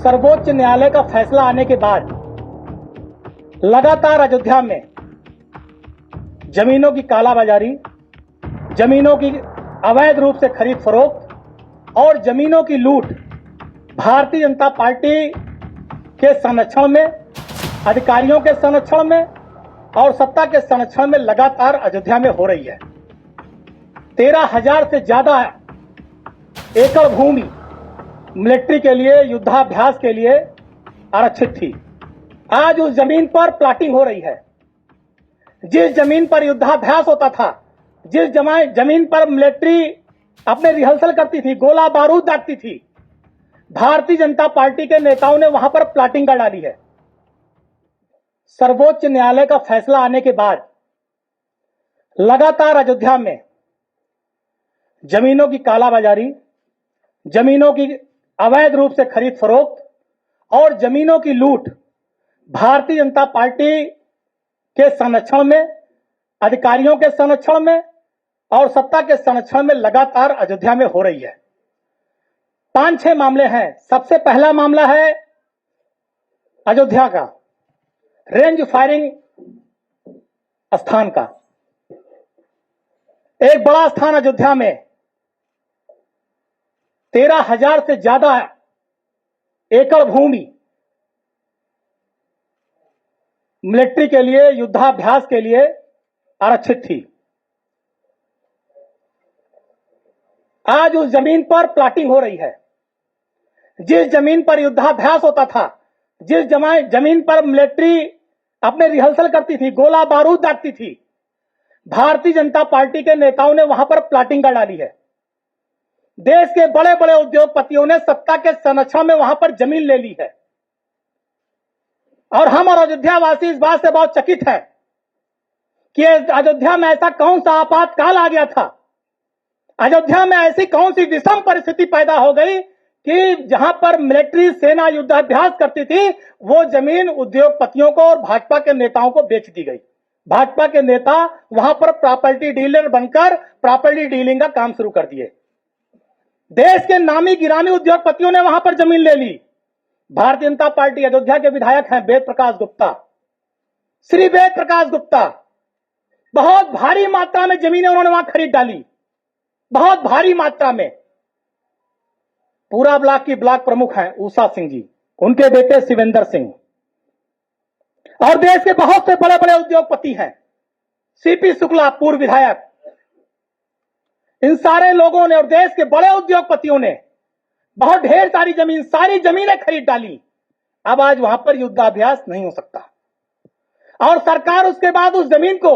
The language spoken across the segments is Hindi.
सर्वोच्च न्यायालय का फैसला आने के बाद लगातार अयोध्या में जमीनों की कालाबाजारी, जमीनों की अवैध रूप से खरीद फरोख्त और जमीनों की लूट भारतीय जनता पार्टी के संरक्षण में, अधिकारियों के संरक्षण में और सत्ता के संरक्षण में लगातार अयोध्या में हो रही है। 13,000 से ज्यादा एकड़ भूमि मिलिट्री के लिए, युद्धाभ्यास के लिए आरक्षित थी। आज उस जमीन पर प्लाटिंग हो रही है। जिस जमीन पर युद्धाभ्यास होता था, जिस जमीन पर मिलिट्री अपने रिहर्सल करती थी, गोला बारूद दागती थी, भारतीय जनता पार्टी के नेताओं ने वहां पर प्लाटिंग कर डाली है। सर्वोच्च न्यायालय का फैसला आने के बाद लगातार अयोध्या में जमीनों की कालाबाजारी, जमीनों की अवैध रूप से खरीद फरोख्त और जमीनों की लूट भारतीय जनता पार्टी के संरक्षण में, अधिकारियों के संरक्षण में और सत्ता के संरक्षण में लगातार अयोध्या में हो रही है। 5-6 मामले हैं। सबसे पहला मामला है अयोध्या का रेंज फायरिंग स्थान का। एक बड़ा स्थान अयोध्या में 13,000 से ज्यादा एकड़ भूमि मिलिट्री के लिए, युद्धाभ्यास के लिए आरक्षित थी। आज उस जमीन पर प्लाटिंग हो रही है। जिस जमीन पर युद्धाभ्यास होता था, जिस जमीन पर मिलिट्री अपने रिहर्सल करती थी, गोला बारूद दागती थी, भारतीय जनता पार्टी के नेताओं ने वहां पर प्लाटिंग कर डाली है। देश के बड़े बड़े उद्योगपतियों ने सत्ता के संरक्षण में वहां पर जमीन ले ली है। और हम और अयोध्या वासी इस बात से बहुत चकित है कि अयोध्या में ऐसा कौन सा आपातकाल आ गया था, अयोध्या में ऐसी कौन सी विषम परिस्थिति पैदा हो गई कि जहां पर मिलिट्री सेना युद्धाभ्यास करती थी, वो जमीन उद्योगपतियों को और भाजपा के नेताओं को बेच दी गई। भाजपा के नेता वहां पर प्रॉपर्टी डीलर बनकर प्रॉपर्टी डीलिंग का काम शुरू कर दिए। देश के नामी गिरामी उद्योगपतियों ने वहां पर जमीन ले ली। भारतीय जनता पार्टी अयोध्या के विधायक हैं वेद प्रकाश गुप्ता, श्री वेद प्रकाश गुप्ता, बहुत भारी मात्रा में जमीनें उन्होंने वहां खरीद डाली, बहुत भारी मात्रा में। पूरा ब्लॉक की ब्लॉक प्रमुख हैं उषा सिंह जी, उनके बेटे शिवेंद्र सिंह, और देश के बहुत से बड़े बड़े उद्योगपति हैं, सीपी शुक्ला पूर्व विधायक। इन सारे लोगों ने और देश के बड़े उद्योगपतियों ने बहुत ढेर सारी सारी जमीनें खरीद डाली। अब आज वहां पर युद्धाभ्यास नहीं हो सकता और सरकार उसके बाद उस जमीन को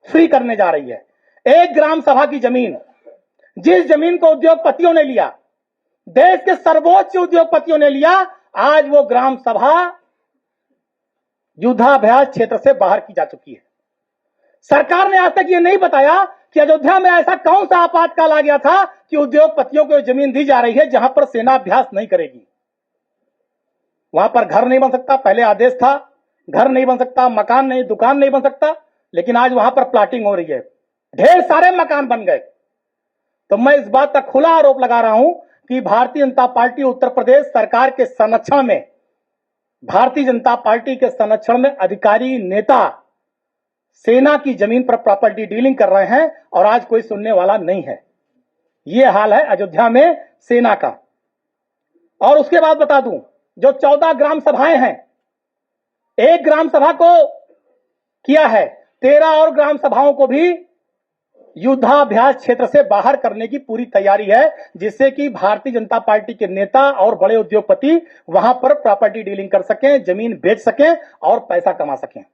फ्री करने जा रही है। एक ग्राम सभा की जमीन, जिस जमीन को उद्योगपतियों ने लिया, देश के सर्वोच्च उद्योगपतियों ने लिया, आज वो ग्राम सभा युद्धाभ्यास क्षेत्र से बाहर की जा चुकी है। सरकार ने आज तक ये नहीं बताया कि अयोध्या में ऐसा कौन सा आपातकाल आ गया था कि उद्योगपतियों को जमीन दी जा रही है जहां पर सेना अभ्यास नहीं करेगी। वहां पर घर नहीं बन सकता, पहले आदेश था घर नहीं बन सकता, मकान नहीं, दुकान नहीं बन सकता, लेकिन आज वहां पर प्लाटिंग हो रही है, ढेर सारे मकान बन गए। तो मैं इस बात का खुला आरोप लगा रहा हूं कि भारतीय जनता पार्टी उत्तर प्रदेश सरकार के संरक्षण में, भारतीय जनता पार्टी के संरक्षण में अधिकारी, नेता सेना की जमीन पर प्रॉपर्टी डीलिंग कर रहे हैं और आज कोई सुनने वाला नहीं है। यह हाल है अयोध्या में सेना का। और उसके बाद बता दूं, जो 14 ग्राम सभाएं हैं, एक ग्राम सभा को किया है, 13 और ग्राम सभाओं को भी युद्धाभ्यास क्षेत्र से बाहर करने की पूरी तैयारी है, जिससे कि भारतीय जनता पार्टी के नेता और बड़े उद्योगपति वहां पर प्रॉपर्टी डीलिंग कर सकें, जमीन बेच सकें और पैसा कमा सकें।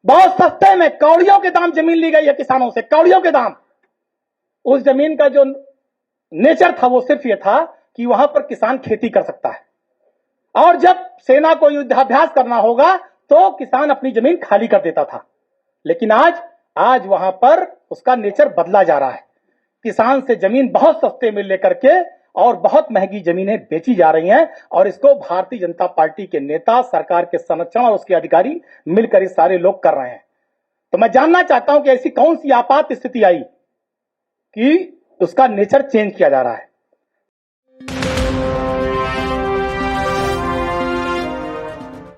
बहुत सस्ते में कौड़ियों के दाम जमीन ली गई है किसानों से, कौड़ियों के दाम। उस जमीन का जो नेचर था वो सिर्फ ये था कि वहां पर किसान खेती कर सकता है, और जब सेना को युद्धाभ्यास करना होगा तो किसान अपनी जमीन खाली कर देता था। लेकिन आज वहां पर उसका नेचर बदला जा रहा है। किसान से जमीन बहुत सस्ते में लेकर के और बहुत महंगी जमीनें बेची जा रही हैं, और इसको भारतीय जनता पार्टी के नेता, सरकार के संरक्षण और उसके अधिकारी मिलकर ये सारे लोग कर रहे हैं। तो मैं जानना चाहता हूं कि ऐसी कौन सी आपात स्थिति आई कि उसका नेचर चेंज किया जा रहा है।